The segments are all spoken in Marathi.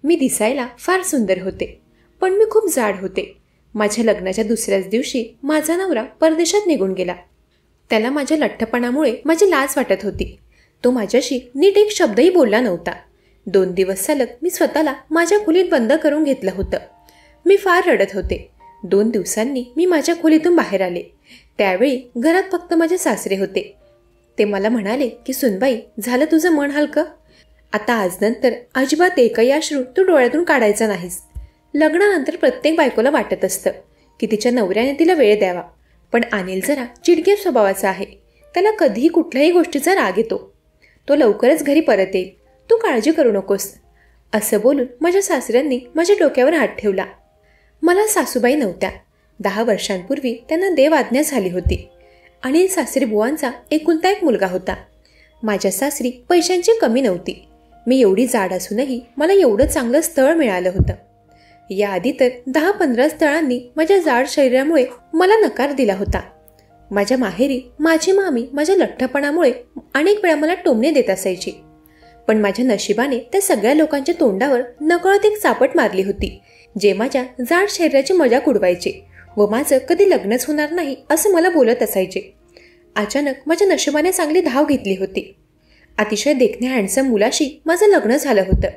मी दिसायला फार सुंदर होते, पण मी खूप जाड होते. माझ्या लग्नाच्या दुसऱ्याच दिवशी माझा नवरा परदेशात निघून गेला. त्याला माझ्या लठ्ठपणामुळे माझी लाज वाटत होती. तो माझ्याशी नीट एक शब्दही बोलला नव्हता. 2 दिवस सलग मी स्वतःला माझ्या खोलीत बंद करून घेतलं होतं. मी फार रडत होते. 2 दिवसांनी मी माझ्या खोलीतून बाहेर आले. त्यावेळी घरात फक्त माझे सासरे होते. ते मला म्हणाले की सुनबाई, झालं तुझं मन हलकं? आता आजनंतर अजिबात एकही अश्रू तू डोळ्यातून काढायचा नाहीस. लग्नानंतर प्रत्येक बायकोला वाटत असतं की तिच्या नवऱ्याने तिला वेळ द्यावा, पण अनिल जरा चिडके स्वभावाचा आहे. त्याला कधीही कुठल्याही गोष्टीचा राग येतो. तो लवकरच घरी परत येईल, तू काळजी करू नकोस, असं बोलून माझ्या सासऱ्यांनी माझ्या डोक्यावर हात ठेवला. मला सासूबाई नव्हत्या. 10 वर्षांपूर्वी त्यांना देवआज्ञा झाली होती. अनिल सासरी बुवांचा एकुलता एक मुलगा होता. माझ्या सासरी पैशांची कमी नव्हती. मी एवढी जाड असूनही मला एवढं चांगलं स्थळ मिळालं होतं. याआधी तर 10-15 स्थळांनी माझ्या जाड शरीरामुळे मला नकार दिला होता. माझ्या माहेरी माझी मामी माझ्या लठ्ठपणामुळे अनेक वेळा मला टोमणे देत असायची. पण माझ्या नशिबाने त्या सगळ्या लोकांच्या तोंडावर नकळत एक चापट मारली होती, जे माझ्या जाड शरीराची मजाक उडवायचे व माझं कधी लग्नच होणार नाही असं मला बोलत असायचे. अचानक माझ्या नशिबाने चांगली धाव घेतली होती. अतिशय देखण्या हँडसम मुलाशी माझं लग्न झालं होतं.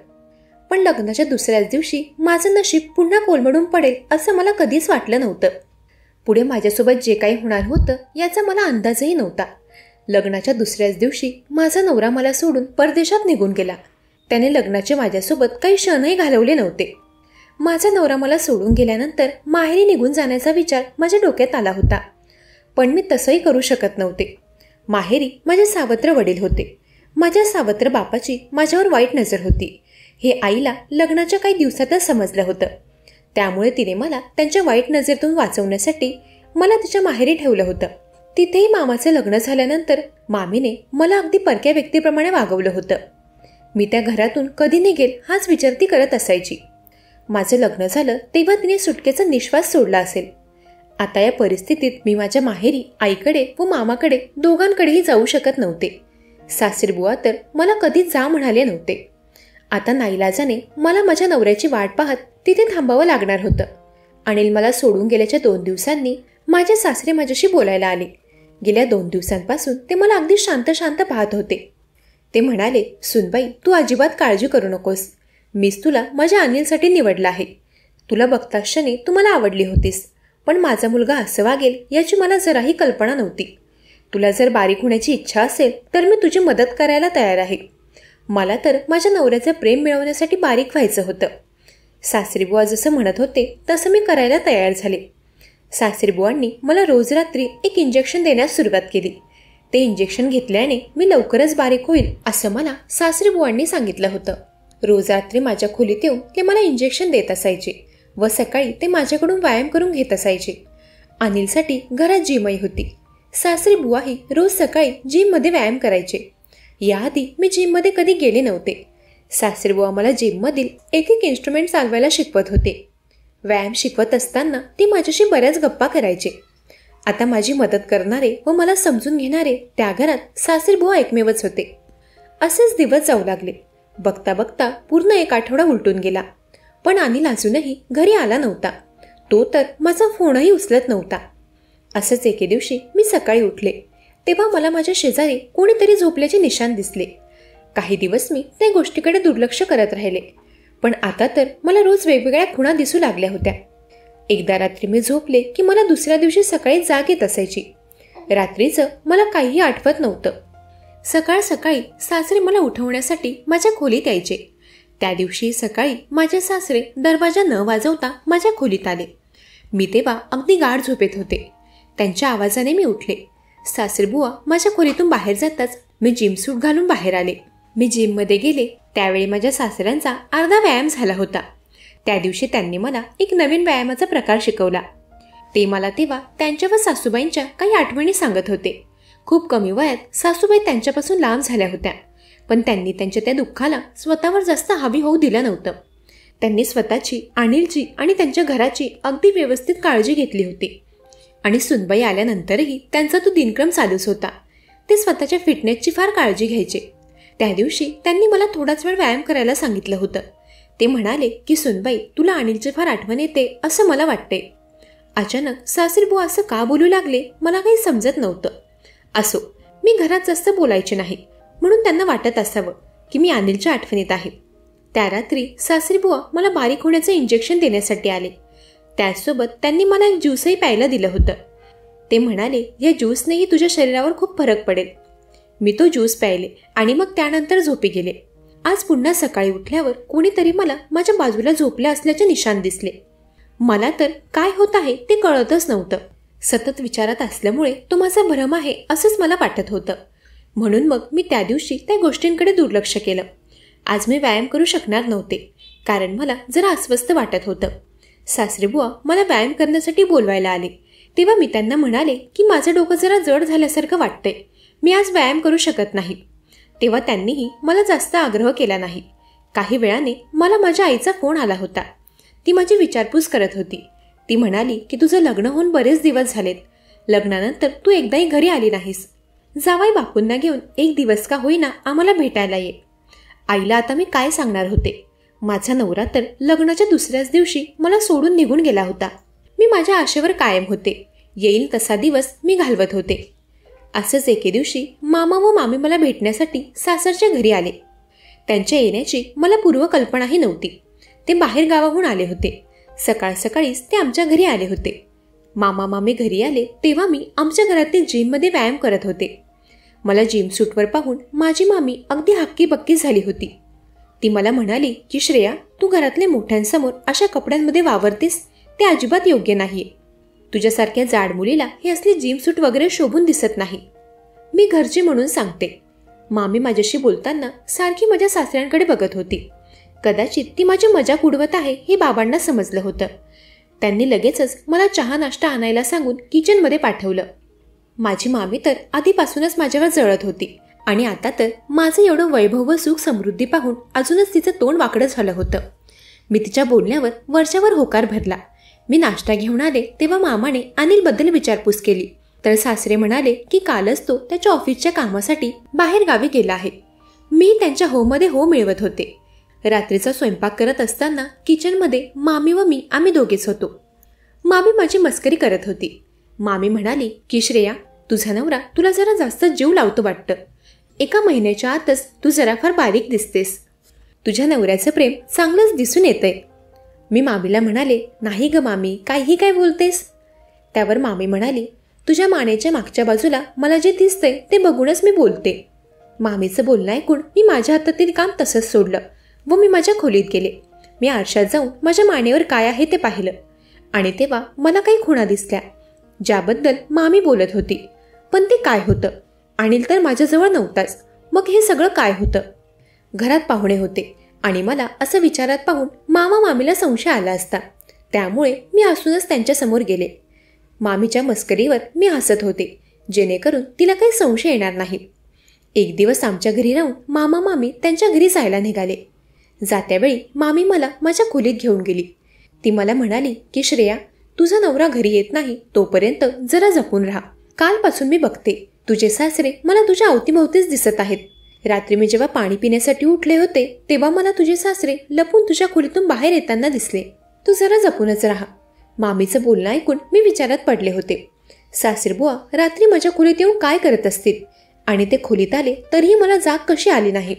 पण लग्नाच्या दुसऱ्याच दिवशी माझं नशीब पुन्हा कोलमडून पडेल असं मला कधीच वाटलं नव्हतं. पुढे माझ्यासोबत जे काही होणार होतं याचा मला अंदाजही नव्हता. लग्नाच्या दुसऱ्याच दिवशी माझा नवरा मला सोडून परदेशात निघून गेला. त्याने लग्नाचे माझ्यासोबत काही क्षणही घालवले नव्हते. माझा नवरा मला सोडून गेल्यानंतर माहेरी निघून जाण्याचा विचार माझ्या डोक्यात आला होता, पण मी तसंही करू शकत नव्हते. माहेरी माझे सावत्र वडील होते. माझ्या सावत्र बापाची माझ्यावर वाईट नजर होती. हे आईला लग्नाच्या काही दिवसातच समजलं होतं. त्यामुळे तिने मला त्यांच्या वाईट नजरेतून वाचवण्यासाठी मला तिच्या माहेरी ठेवलं होतं. तिथेही मामाचं लग्न झाल्यानंतर मामीने मला अगदी परक्या व्यक्तीप्रमाणे वागवलं होतं. मी त्या घरातून कधी निघेल हाच विचार ती करत असायची. माझं लग्न झालं तेव्हा तिने सुटकेचा निश्वास सोडला असेल. आता या परिस्थितीत मी माझ्या माहेरी आईकडे व मामाकडे दोघांकडेही जाऊ शकत नव्हते. सासरीबुवा तर मला कधीच जा म्हणाले नव्हते. आता नाईलाजाने मला माझ्या नवऱ्याची वाट पाहत तिथे थांबावं लागणार होतं. अनिल मला सोडून गेल्याच्या 2 दिवसांनी माझे सासरे माझ्याशी बोलायला आले. गेल्या 2 दिवसांपासून ते मला अगदी शांत शांत पाहत होते. ते म्हणाले, सुनबाई, तू अजिबात काळजी करू नकोस. मीच तुला माझ्या अनिलसाठी निवडलं आहे. तुला बघता क्षणी तू मला आवडली होतीस, पण माझा मुलगा असं वागेल याची मला जराही कल्पना नव्हती. तुला जर बारीक होण्याची इच्छा असेल तर मी तुझी मदत करायला तयार आहे. मला तर माझ्या नवऱ्याचं प्रेम मिळवण्यासाठी बारीक व्हायचं होतं. सासरीबुवा जसं म्हणत होते तसं मी करायला तयार झाले. सासरीबुवांनी मला रोज रात्री एक इंजेक्शन देण्यास सुरुवात केली. ते इंजेक्शन घेतल्याने मी लवकरच बारीक होईल असं मला सासरीबुवांनी सांगितलं होतं. रोज रात्री माझ्या खोलीत येऊन ते मला इंजेक्शन देत असायचे व सकाळी ते माझ्याकडून व्यायाम करून घेत असायचे. अनिलसाठी घरात जिमही होती. सासरीबुवाही रोज सकाळी जिममध्ये व्यायाम करायचे. याआधी मी जिममध्ये कधी गेले नव्हते. सासरीबुवा मला जिममधील एक एक इन्स्ट्रुमेंट चालवायला शिकवत होते. व्यायाम शिकवत असताना ते माझ्याशी बऱ्याच गप्पा करायचे. आता माझी मदत करणारे व मला समजून घेणारे त्या घरात सासरीबुवा एकमेवच होते. असेच दिवस जाऊ लागले. बघता बघता पूर्ण 1 आठवडा उलटून गेला. पण अनिल अजूनही घरी आला नव्हता. तो तर माझा फोनही उचलत नव्हता. असंच एके दिवशी मी सकाळी उठले तेव्हा मला माझ्या शेजारी कोणीतरी झोपल्याचे निशाण दिसले. काही दिवस मी त्या गोष्टीकडे दुर्लक्ष करत राहिले, पण आता तर मला रोज वेगवेगळ्या खुणा दिसू लागल्या होत्या. एकदा रात्री मी झोपले की मला दुसऱ्या दिवशी सकाळी जाग येत असायची. रात्रीचं मला काहीही आठवत नव्हतं. सकाळ सकाळी सासरे मला उठवण्यासाठी माझ्या खोलीत यायचे. त्या दिवशी सकाळी माझे सासरे दरवाजा न वाजवता माझ्या खोलीत आले. मी तेव्हा अगदी गाढ झोपेत होते. त्यांच्या आवाजाने मी उठले. सासरीबुवा माझ्या खोलीतून बाहेर जाताच मी जिम सूट घालून बाहेर आले. मी जिममध्ये गेले त्यावेळी माझ्या सासऱ्यांचा अर्धा व्यायाम झाला होता. त्या दिवशी त्यांनी मला एक नवीन व्यायामाचा प्रकार शिकवला. ते मला तेव्हा त्यांच्या व सासूबाईंच्या काही आठवणी सांगत होते. खूप कमी वयात सासूबाई त्यांच्यापासून लांब झाल्या होत्या, पण त्यांनी त्यांच्या त्या दुःखाला स्वतःवर जास्त हावी होऊ दिलं नव्हतं. त्यांनी स्वतःची, अनिलची आणि त्यांच्या घराची अगदी व्यवस्थित काळजी घेतली होती. आणि सुनबाई आल्यानंतरही त्यांचा तो दिनक्रम चालूच होता. ते स्वतःच्या फिटनेसची फार काळजी घ्यायचे. त्या दिवशी त्यांनी मला थोडाच वेळ व्यायाम करायला सांगितलं होतं. ते म्हणाले की सुनबाई, तुला अनिलची फार आठवण येते असं मला वाटते. अचानक सासरीबुवा असं का बोलू लागले मला काही समजत नव्हतं. असो, मी घरात जास्त बोलायचे नाही म्हणून त्यांना वाटत असावं की मी अनिलच्या आठवणीत आहे. त्या रात्री सासरीबुवा मला बारीक होण्याचं इंजेक्शन देण्यासाठी आले. त्याचसोबत त्यांनी मला एक ज्यूसही प्यायला दिलं होतं. ते म्हणाले, या ज्यूसनेही तुझ्या शरीरावर खूप फरक पडेल. मी तो ज्यूस प्यायले आणि मग त्यानंतर झोपी गेले. आज पुन्हा सकाळी उठल्यावर कोणीतरी मला माझ्या बाजूला झोपल्या असल्याचे निशाण दिसले. मला तर काय होत आहे ते कळतच नव्हतं. सतत विचारात असल्यामुळे तो माझा भ्रम आहे असंच मला वाटत होतं. म्हणून मग मी त्या दिवशी त्या गोष्टींकडे दुर्लक्ष केलं. आज मी व्यायाम करू शकणार नव्हते कारण मला जरा अस्वस्थ वाटत होतं. सासरेबुवा मला व्यायाम करण्यासाठी बोलवायला आले तेव्हा मी त्यांना म्हणाले की माझं डोकं जरा जड झाल्यासारखं वाटतंय, मी आज व्यायाम करू शकत नाही. तेव्हा त्यांनीही मला जास्त आग्रह केला नाही. काही वेळाने मला माझ्या आईचा फोन आला होता. ती माझी विचारपूस करत होती. ती म्हणाली की तुझं लग्न होऊन बरेच दिवस झालेत, लग्नानंतर तू एकदाही घरी आली नाहीस. जावाई बापूंना घेऊन एक दिवस का होईना आम्हाला भेटायला ये. आईला आता मी काय सांगणार होते. माझा नवरा तर लग्नाच्या दुसऱ्याच दिवशी मला सोडून निघून गेला होता. मी माझ्या आशेवर कायम होते. येईल तसा दिवस मी घालवत होते. असंच एके दिवशी मामा व मामी मला भेटण्यासाठी सासरच्या घरी आले. त्यांच्या येण्याची मला पूर्वकल्पनाही नव्हती. ते बाहेर गावाहून आले होते. सकाळ सकाळीच ते आमच्या घरी आले होते. मामा मामी घरी आले तेव्हा मी आमच्या घरातील जिममध्ये व्यायाम करत होते. मला जिम सूटवर पाहून माझी मामी अगदी हक्कीबक्की झाली होती. ती मला म्हणाली की श्रेया, तू घरातल्या मोठ्यांसमोर अशा कपड्यांमध्ये वावरतेस ते अजिबात योग्य नाहीये. तुझ्यासारख्या जाड मुलीला हे असली जिम सूट वगैरे शोभून दिसत नाही. मी घरची म्हणून सांगते. मामी माझ्याशी बोलताना सारखी माझ्या सासऱ्यांकडे बघत होती. कदाचित ती माझी मजाक उडवत आहे हे बाबांना समजलं होतं. त्यांनी लगेचच मला चहा नाश्ता आणायला सांगून किचनमध्ये पाठवलं. माझी मामी तर आधीपासूनच माझ्यावर जळत होती आणि आता तर माझं एवढं वैभव व सुख समृद्धी पाहून अजूनच तिचं तोंड वाकडं झालं होतं. मी तिच्या बोलण्यावर वरच्यावर होकार भरला. मी नाश्ता घेऊन आले तेव्हा मामाने अनिलबद्दल विचारपूस केली तर सासरे म्हणाले की कालच तो त्याच्या ऑफिसच्या कामासाठी बाहेर गावी गेला आहे. मी त्यांच्या होमध्ये हो मिळवत होते. रात्रीचा स्वयंपाक करत असताना किचनमध्ये मामी व मी आम्ही दोघेच होतो. मामी माझी मस्करी करत होती. मामी म्हणाली की श्रेया, तुझा नवरा तुला जरा जास्त जीव लावतो वाटतं. एका महिन्याच्या आतच तू जरा फार बारीक दिसतेस. तुझ्या नवऱ्याचं प्रेम चांगलंच दिसून येतंय. मी मामीला म्हणाले, नाही ग मामी, काहीही काय बोलतेस. त्यावर मामी म्हणाली, तुझ्या मानेच्या मागच्या बाजूला मला जे दिसतंय ते बघूनच मी बोलते. मामीचं बोलणं ऐकून मी माझ्या हातातील काम तसंच सोडलं व मी माझ्या खोलीत गेले. मी आरशात जाऊन माझ्या मानेवर काय आहे ते पाहिलं आणि तेव्हा मला काही खुणा दिसल्या ज्याबद्दल मामी बोलत होती. पण ते काय होतं? अनिल तर माझ्याजवळ नव्हताच. मग हे सगळं काय होतं? घरात पाहुणे होते आणि मला असं विचारात पाहून मामा मामीला संशय आला असता. त्यामुळे मी हसूनच त्यांच्यासमोर गेले. मामीच्या मस्करीवर मी हसत होते जेणेकरून तिला काही संशय येणार नाही. एक दिवस आमच्या घरी राहून मामा मामी त्यांच्या घरी जायला निघाले. जात्यावेळी मामी मला माझ्या खोलीत घेऊन गेली. ती मला म्हणाली की श्रेया, तुझा नवरा घरी येत नाही तोपर्यंत जरा जपून राहा. कालपासून मी बघते तुझे सासरे मला तुझ्या अवतीभोवतीच दिसत आहेत. रात्री मी जेव्हा पाणी पिण्यासाठी उठले होते तेव्हा मला तुझे सासरे लपून तुझ्या खोलीतून बाहेर येताना दिसले. तू जरा जपूनच राहा. मामीचं बोलणं ऐकून मी विचारात पडले होते. सासरेबुवा रात्री माझ्या खोलीत येऊन काय करत असतील आणि ते खोलीत आले तरीही मला जाग कशी आली नाही.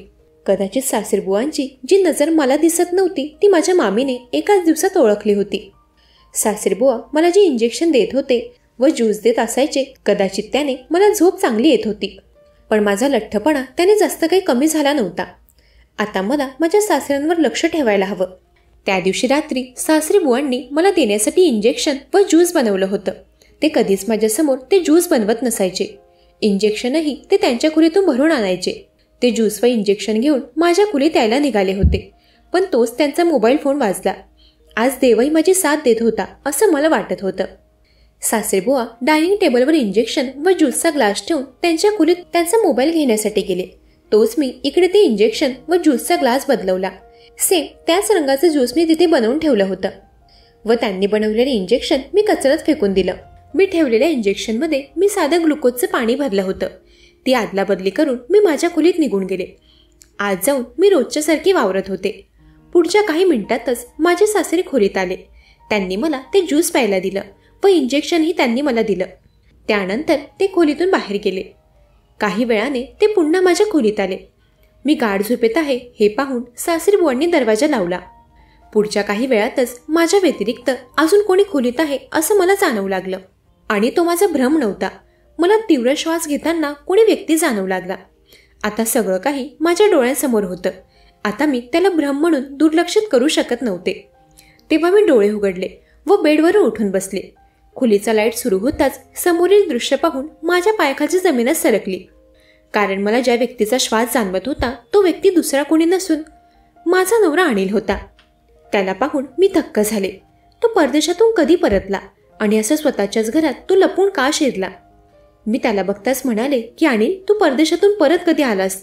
कदाचित सासरेबुवांची जी नजर मला दिसत नव्हती ती माझ्या मामीने एकाच दिवसात ओळखली होती. सासरेबुवा मला जे इंजेक्शन देत होते व ज्यूस देत असायचे कदाचित त्याने मला झोप चांगली येत होती. पण माझा लठ्ठपणा त्याने जास्त काही कमी झाला नव्हता. आता मला माझ्या सासऱ्यांवर लक्ष ठेवायला हवं. त्या दिवशी रात्री सासरेबुवांनी मला देण्यासाठी इंजेक्शन व ज्यूस बनवलं होतं. ते कधीच माझ्यासमोर ते ज्यूस बनवत नसायचे. इंजेक्शनही ते त्यांच्या खोलीतून भरून आणायचे. ते ज्यूस व इंजेक्शन घेऊन माझ्या खोलीत यायला निघाले होते. पण तोच त्यांचा मोबाईल फोन वाजला. आज देवही माझी साथ देत होता असं मला वाटत होतं. सासरेबुवा डायनिंग टेबलवर इंजेक्शन व ज्यूसचा ग्लास ठेवून त्यांच्या खोलीत त्यांचा मोबाईल घेण्यासाठी गेले. तोच मी इकडे ते इंजेक्शन व ज्यूसचा ग्लास बदलवला. सेम त्याच रंगाचं ज्यूस मी तिथे बनवून ठेवलं होतं व त्यांनी बनवलेले इंजेक्शन मी कचऱ्यात फेकून दिलं. मी ठेवलेल्या इंजेक्शनमध्ये मी साधं ग्लुकोजचं पाणी भरलं होतं. ती आदलाबदली करून मी माझ्या खोलीत निघून गेले. आज जाऊन मी रोजच्यासारखी वावरत होते. पुढच्या काही मिनिटातच माझे सासरे खोलीत आले. त्यांनी मला ते ज्यूस प्यायला दिलं व इंजेक्शनही त्यांनी मला दिलं. त्यानंतर ते खोलीतून बाहेर गेले. काही वेळाने ते पुन्हा माझ्या खोलीत आले. मी गाढ झोपेत आहे हे पाहून सासरीबुवांनी दरवाजा लावला. पुढच्या काही वेळातच माझ्या व्यतिरिक्त अजून कोणी खोलीत आहे असं मला जाणवू लागलं. आणि तो माझा भ्रम नव्हता. मला तीव्र श्वास घेताना कोणी व्यक्ती जाणवू लागला. आता सगळं काही माझ्या डोळ्यांसमोर होतं. आता मी त्याला भ्रम म्हणून दुर्लक्षित करू शकत नव्हते. तेव्हा मी डोळे उघडले व बेडवरून उठून बसले. खोलीचा लाईट सुरू होताच समोरील दृश्य पाहून माझ्या पायाखालची जमीनच सरकली. कारण मला ज्या व्यक्तीचा श्वास जाणवत होता तो व्यक्ती दुसरा कोणी नसून माझा नवरा अनिल होता. त्याला पाहून मी थक्क झाले. तो परदेशातून कधी परतला आणि असं स्वतःच्याच घरात तो लपून का शिरला? मी त्याला बघताच म्हणाले की अनिल, तू परदेशातून परत कधी आलास?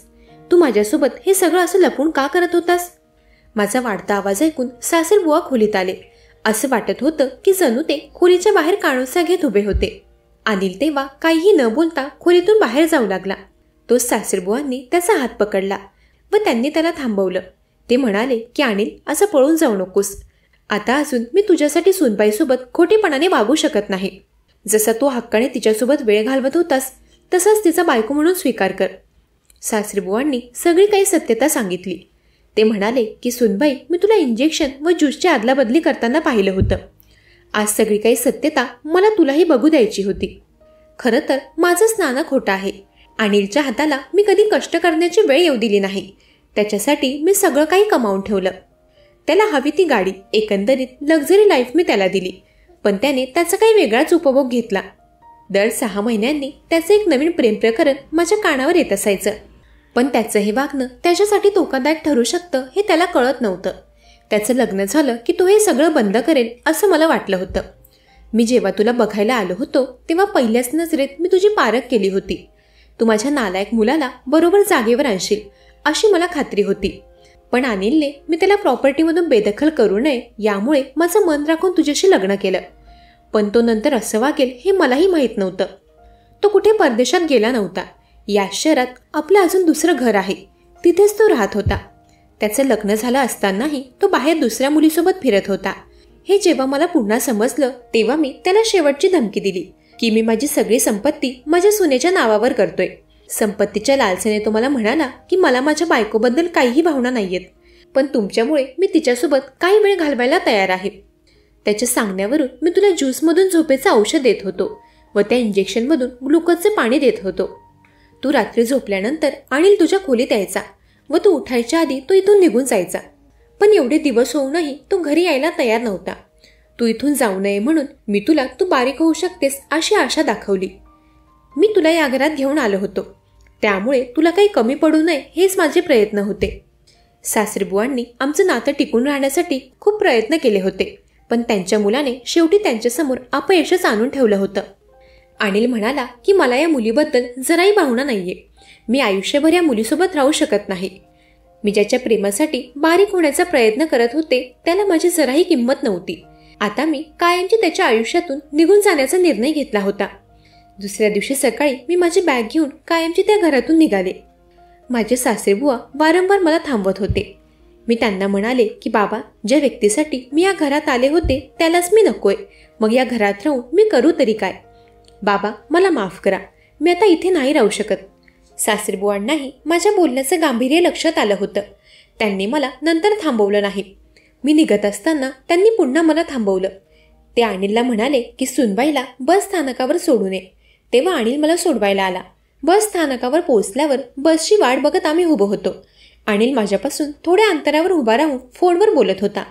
तू माझ्यासोबत हे सगळं असं लपून का करत होतास? माझा वाढता आवाज ऐकून सासरबुवा खोलीत आले. असं वाटत होतं की जणू ते खोलीच्या बाहेर कानोसा घेत उभे होते. अनिल तेव्हा काहीही न बोलता खोलीतून बाहेर जाऊ लागला. तो सासरबुवांनी त्याचा हात पकडला व त्यांनी त्याला थांबवलं. ते म्हणाले की अनिल, असं पळून जाऊ नकोस. आता अजून मी तुझ्यासाठी सुनबाईसोबत खोटेपणाने वागू शकत नाही. जसा तू हक्काने तिच्यासोबत वेळ घालवत होतास तसाच तिचा बायको म्हणून स्वीकार कर. सासरीबुवांनी सगळी काही सत्यता सांगितली. ते म्हणाले की सुनबाई, मी तुला इंजेक्शन व ज्यूसची अदलाबदली करताना पाहिलं होतं. आज सगळी काही सत्यता मला तुलाही बघू द्यायची होती. खरं तर माझं स्नान खोटं आहे. अनिलच्या हाताला मी कधी कष्ट करण्याची वेळ येऊ दिली नाही. त्याच्यासाठी मी सगळं काही कमावून ठेवलं. त्याला हवी ती गाडी, एकंदरीत लक्झरी लाईफ मी त्याला दिली. पण त्याने त्याचा काही वेगळाच उपभोग घेतला. दर 6 महिन्यांनी त्याचं एक नवीन प्रेम प्रकरण माझ्या कानावर येत असायचं. पण त्याचं हे वागणं त्याच्यासाठी धोकादायक ठरू शकतं हे त्याला कळत नव्हतं. त्याचं लग्न झालं की तो हे सगळं बंद करेल असं मला वाटलं होतं. मी जेव्हा तुला बघायला आलो होतो तेव्हा पहिल्याच नजरेत मी तुझी पारख केली होती. तू माझ्या नालायक मुलाला बरोबर जागेवर आणशील अशी मला खात्री होती. पण अनिलने मी त्याला प्रॉपर्टीमधून बेदखल करू नये यामुळे माझं मन राखून तुझ्याशी लग्न केलं. पण तो नंतर असं वागेल हे मलाही माहीत नव्हतं. तो कुठे परदेशात गेला नव्हता. या शहरात आपलं अजून दुसरं घर आहे, तिथेच तो राहत होता. त्याचं लग्न झालं असतानाही तो बाहेर दुसऱ्या मुलीसोबत फिरत होता. हे जेव्हा मला पुन्हा समजलं तेव्हा मी त्याला शेवटची धमकी दिली की मी माझी सगळी संपत्ती माझ्या सुनेच्या नावावर करतोय. संपत्तीच्या लालसेने तो मला म्हणाला की मला माझ्या बायकोबद्दल काहीही भावना नाहीयेत, पण तुमच्यामुळे मी तिच्यासोबत काही वेळ घालवायला तयार आहे. त्याच्या सांगण्यावरून मी तुला ज्यूसमधून झोपेचं औषध देत होतो व त्या इंजेक्शनमधून ग्लुकोजचं पाणी देत होतो. तू रात्री झोपल्यानंतर अनिल तुझ्या खोलीत यायचा व तू उठायच्या आधी तो इथून निघून जायचा. पण एवढे दिवस होऊनही तो घरी यायला तयार नव्हता. तू इथून जाऊ नये म्हणून मी तुला तू बारीक होऊ शकतेस अशी आशा दाखवली. मी तुला या घरात घेऊन आलो होतो, त्यामुळे तुला काही कमी पडू नये हेच माझे प्रयत्न होते. सासरीबुवांनी आमचं नातं टिकून राहण्यासाठी खूप प्रयत्न केले होते, पण त्यांच्या मुलाने शेवटी त्यांच्यासमोर अपयशच आणून ठेवलं होतं. अनिल म्हणाला की मला या मुलीबद्दल जराही भावना नाहीये. मी आयुष्यभर या मुलीसोबत राहू शकत नाही. मी ज्याच्या प्रेमासाठी बारीक होण्याचा प्रयत्न करत होते त्याला माझी जराही किंमत नव्हती. आता मी कायमची त्याच्या आयुष्यातून निघून जाण्याचा निर्णय घेतला होता. दुसऱ्या दिवशी सकाळी मी माझी बॅग घेऊन कायमची त्या घरातून निघाले. माझे सासरेबुवा वारंवार मला थांबवत होते. मी त्यांना म्हणाले की बाबा, ज्या व्यक्तीसाठी मी या घरात आले होते त्यालाच मी नकोय, मग या घरात राहून मी करू तरी काय? बाबा, मला माफ करा, मी आता इथे नाही राहू शकत. सासरेबुवांनाही माझ्या बोलण्याचं गांभीर्य लक्षात आलं होतं. त्यांनी मला नंतर थांबवलं नाही. मी निघत असताना त्यांनी पुन्हा मला थांबवलं. ते अनिलला म्हणाले की सुनबाईला बस स्थानकावर सोडू नये. तेव्हा अनिल मला सोडवायला आला. बस स्थानकावर पोहोचल्यावर बसची वाट बघत आम्ही उभं होतो. अनिल माझ्यापासून थोड्या अंतरावर उभा राहून फोनवर बोलत होता.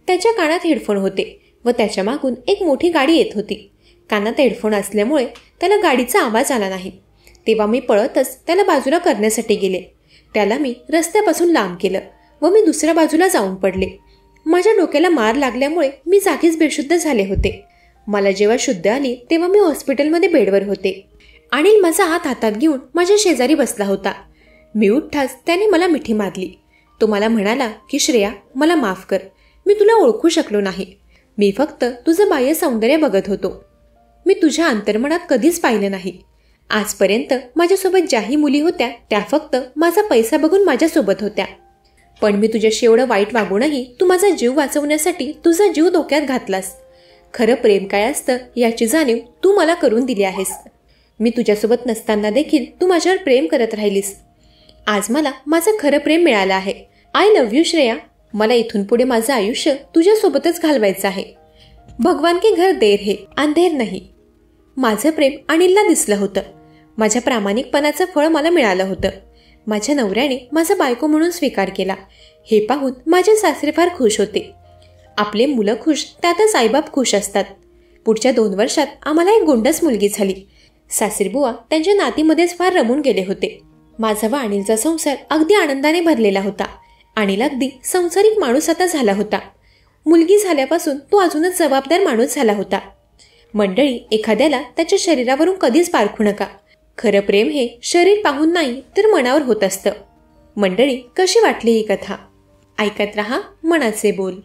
त्याच्या कानात हेडफोन होते व त्याच्या मागून एक मोठी गाडी येत होती. कानात हेडफोन असल्यामुळे त्याला गाडीचा आवाज आला नाही. तेव्हा मी पळतच त्याला बाजूला करण्यासाठी गेले. त्याला मी रस्त्यापासून लांब केलं व मी दुसऱ्या बाजूला जाऊन पडले. माझ्या डोक्याला मार लागल्यामुळे मी जागीच बेशुद्ध झाले होते. मला जेव्हा शुद्ध आली तेव्हा मी हॉस्पिटलमध्ये बेडवर होते. अनिल माझा हात हातात घेऊन माझ्या शेजारी बसला होता. मी उठताच त्याने मला मिठी मारली. तो मला म्हणाला की श्रेया, मला माफ कर, मी तुला ओळखू शकलो नाही. मी फक्त तुझं बाह्य सौंदर्य बघत होतो. मी तुझ्या अंतर्मनात कधीच पाहिलं नाही. आजपर्यंत माझ्यासोबत ज्याही मुली होत्या त्या फक्त माझा पैसा बघून माझ्यासोबत होत्या. पण मी तुझ्याशी एवढं वाईट वागूनही तू माझा जीव वाचवण्यासाठी तुझा जीव धोक्यात घातलास. खरं प्रेम काय असतं याची जाणीव तू मला करून दिली आहेस. मी तुझ्यासोबत नसताना देखील तू माझ्यावर प्रेम करत राहिलीस. आज मला माझं खरं प्रेम मिळालं आहे. I love you Shreya. मला इथून पुढे माझं आयुष्य तुझ्यासोबतच घालवायचं आहे. भगवान के घर देर है अंधेर नाही. माझं प्रेम अनिलला दिसलं होतं. माझ्या प्रामाणिकपणाचं फळ मला मिळालं होतं. माझ्या नवऱ्याने माझा बायको म्हणून स्वीकार केला. हे पाहून माझे सासरे फार खुश होते. आपले मुलं खुश त्यातच आईबाप खुश असतात. पुढच्या 2 वर्षात आम्हाला एक गोंडस मुलगी झाली. सासरीबुवा त्यांच्या नातीमध्येच फार रमून गेले होते. माझा व अनिलचा संसार अगदी आनंदाने भरलेला होता. अनिल अगदी संसारिक माणूस आता झाला होता. मुलगी झाल्यापासून तो अजूनच जबाबदार माणूस झाला होता. मंडळी, एखाद्याला त्याच्या शरीरावरून कधीच पारखू नका. खरं प्रेम हे शरीर पाहून नाही तर मनावर होत असतं. मंडळी, कशी वाटली ही कथा? ऐकत रहा मनाचे बोल.